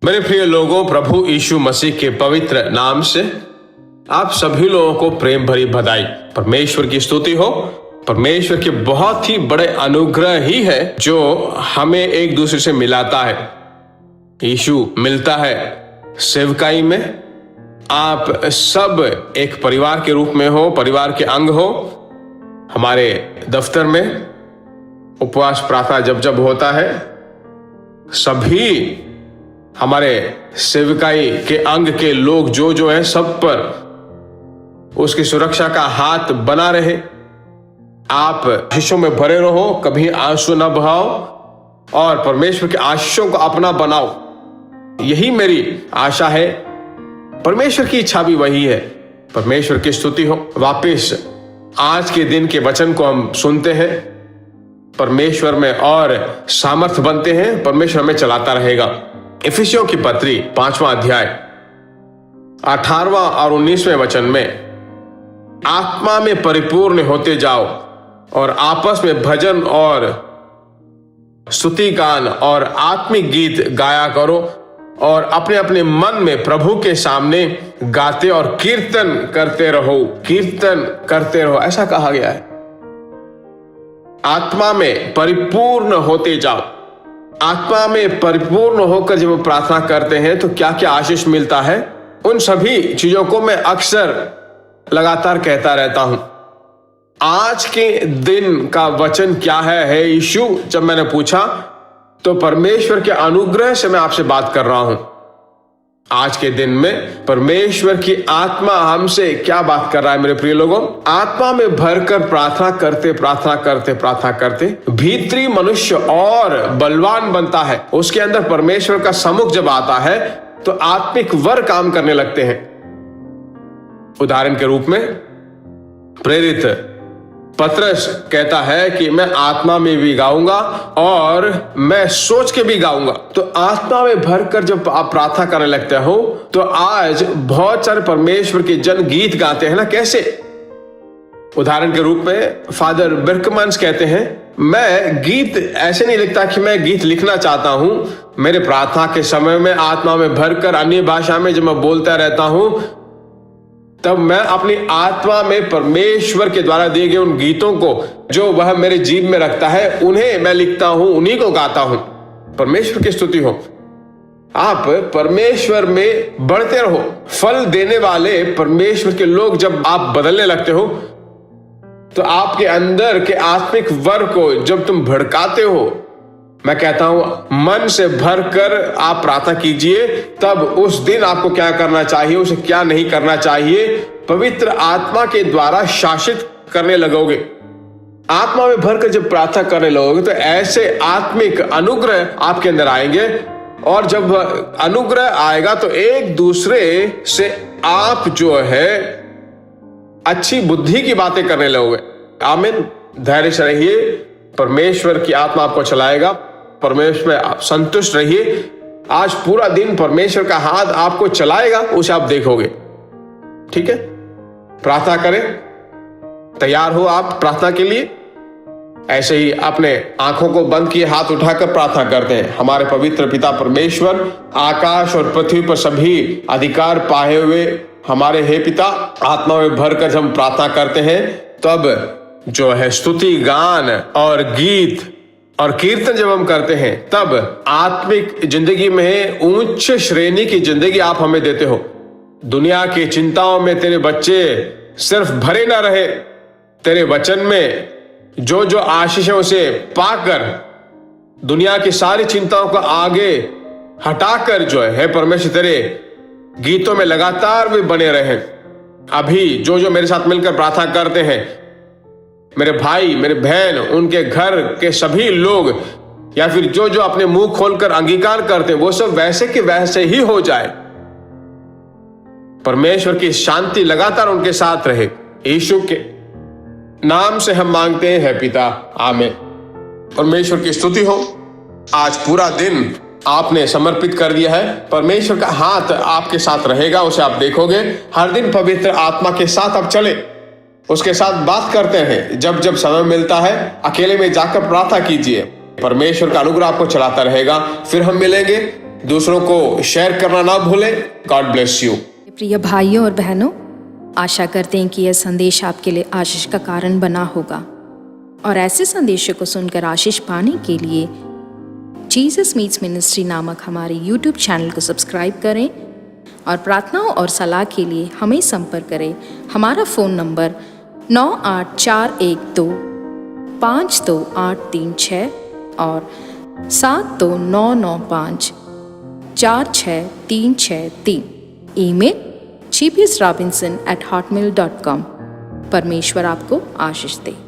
मेरे प्रिय लोगों, प्रभु यीशु मसीह के पवित्र नाम से आप सभी लोगों को प्रेम भरी बधाई। परमेश्वर की स्तुति हो। परमेश्वर के बहुत ही बड़े अनुग्रह ही है जो हमें एक दूसरे से मिलाता है। यीशु मिलता है सेवकाई में। आप सब एक परिवार के रूप में हो, परिवार के अंग हो। हमारे दफ्तर में उपवास प्रार्थना जब होता है, सभी हमारे सेवकाई के अंग के लोग जो है, सब पर उसकी सुरक्षा का हाथ बना रहे। आप आशीषों में भरे रहो, कभी आंसू न बहाओ और परमेश्वर के आशीषों को अपना बनाओ। यही मेरी आशा है। परमेश्वर की इच्छा भी वही है। परमेश्वर की स्तुति हो। वापस आज के दिन के वचन को हम सुनते हैं, परमेश्वर में और सामर्थ बनते हैं। परमेश्वर हमें चलाता रहेगा। इफिसियों की पत्री 5वां अध्याय 18वां और 19वें वचन में, आत्मा में परिपूर्ण होते जाओ और आपस में भजन और स्तुति गान और आत्मिक गीत गाया करो और अपने अपने मन में प्रभु के सामने गाते और कीर्तन करते रहो। कीर्तन करते रहो, ऐसा कहा गया है। आत्मा में परिपूर्ण होते जाओ। आत्मा में परिपूर्ण होकर जब हम प्रार्थना करते हैं तो क्या क्या आशीष मिलता है, उन सभी चीजों को मैं अक्सर लगातार कहता रहता हूं। आज के दिन का वचन क्या है यीशु, जब मैंने पूछा तो परमेश्वर के अनुग्रह से मैं आपसे बात कर रहा हूं। आज के दिन में परमेश्वर की आत्मा हमसे क्या बात कर रहा है मेरे प्रिय लोगों। आत्मा में भरकर प्रार्थना करते भीतरी मनुष्य और बलवान बनता है। उसके अंदर परमेश्वर का सम्मुख जब आता है तो आत्मिक वर काम करने लगते हैं। उदाहरण के रूप में प्रेरित पतरस कहता है कि मैं आत्मा में भी गाऊंगा और मैं सोच के भी गाऊंगा। तो आत्मा में भरकर जब आप प्रार्थना करने लगते हो तो आज बहुत सारे परमेश्वर के जन गीत गाते हैं ना, कैसे? उदाहरण के रूप में फादर बिर्कमन्स कहते हैं, मैं गीत ऐसे नहीं लिखता कि मैं गीत लिखना चाहता हूं। मेरे प्रार्थना के समय में आत्मा में भरकर अन्य भाषा में जब मैं बोलता रहता हूं, तब मैं अपनी आत्मा में परमेश्वर के द्वारा दिए गए उन गीतों को जो वह मेरे जीव में रखता है, उन्हें मैं लिखता हूं, उन्हीं को गाता हूं। परमेश्वर की स्तुति हो। आप परमेश्वर में बढ़ते रहो। फल देने वाले परमेश्वर के लोग जब आप बदलने लगते हो तो आपके अंदर के आत्मिक वर को जब तुम भड़काते हो, मैं कहता हूं मन से भरकर आप प्रार्थना कीजिए। तब उस दिन आपको क्या करना चाहिए, उसे क्या नहीं करना चाहिए, पवित्र आत्मा के द्वारा शासित करने लगोगे। आत्मा में भरकर जब प्रार्थना करने लगोगे तो ऐसे आत्मिक अनुग्रह आपके अंदर आएंगे और जब अनुग्रह आएगा तो एक दूसरे से आप जो है अच्छी बुद्धि की बातें करने लगोगे। आमीन। धैर्य से रहिए। परमेश्वर की आत्मा आपको चलाएगा। परमेश्वर में आप संतुष्ट रहिए। आज पूरा दिन परमेश्वर का हाथ आपको चलाएगा, उसे आप देखोगे। ठीक है, प्रार्थना करें। तैयार हो आप प्रार्थना के लिए? ऐसे ही अपने आंखों को बंद किए हाथ उठाकर प्रार्थना करते हैं। हमारे पवित्र पिता परमेश्वर, आकाश और पृथ्वी पर सभी अधिकार पाए हुए हमारे हे पिता, आत्मा में भरकर हम प्रार्थना करते हैं तब जो है स्तुति गान और गीत और कीर्तन जब हम करते हैं तब आत्मिक जिंदगी में उच्च श्रेणी की जिंदगी आप हमें देते हो। दुनिया की चिंताओं में तेरे बच्चे सिर्फ भरे ना रहे, तेरे वचन में जो आशीष है उसे पाकर दुनिया की सारी चिंताओं को आगे हटाकर जो है परमेश्वर तेरे गीतों में लगातार भी बने रहे। अभी जो मेरे साथ मिलकर प्रार्थना करते हैं, मेरे भाई मेरे बहन, उनके घर के सभी लोग या फिर जो अपने मुंह खोलकर अंगीकार करते हैं, वो सब वैसे के वैसे ही हो जाए। परमेश्वर की शांति लगातार उनके साथ रहे। यीशु के नाम से हम मांगते हैं पिता, आमीन। परमेश्वर की स्तुति हो। आज पूरा दिन आपने समर्पित कर दिया है। परमेश्वर का हाथ आपके साथ रहेगा, उसे आप देखोगे। हर दिन पवित्र आत्मा के साथ आप चले, उसके साथ बात करते हैं। जब समय मिलता है अकेले में जाकर प्रार्थना कीजिए। परमेश्वर का अनुग्रह आपको चलाता रहेगा। फिर हम मिलेंगे दूसरों को शेयर करना ना भूलें। God bless you. प्रिय भाइयों और बहनों, आशा करते हैं कि यह संदेश आपके लिए आशीष का कारण बना होगा और ऐसे संदेशों को सुनकर आशीष पाने के लिए जीसस मीट्स मिनिस्ट्री नामक हमारे यूट्यूब चैनल को सब्सक्राइब करें और प्रार्थनाओं और सलाह के लिए हमें संपर्क करें। हमारा फ़ोन नंबर 9841252836 और 7299546363। Email gbsrobinson@hotmail.com। परमेश्वर आपको आशीष दे।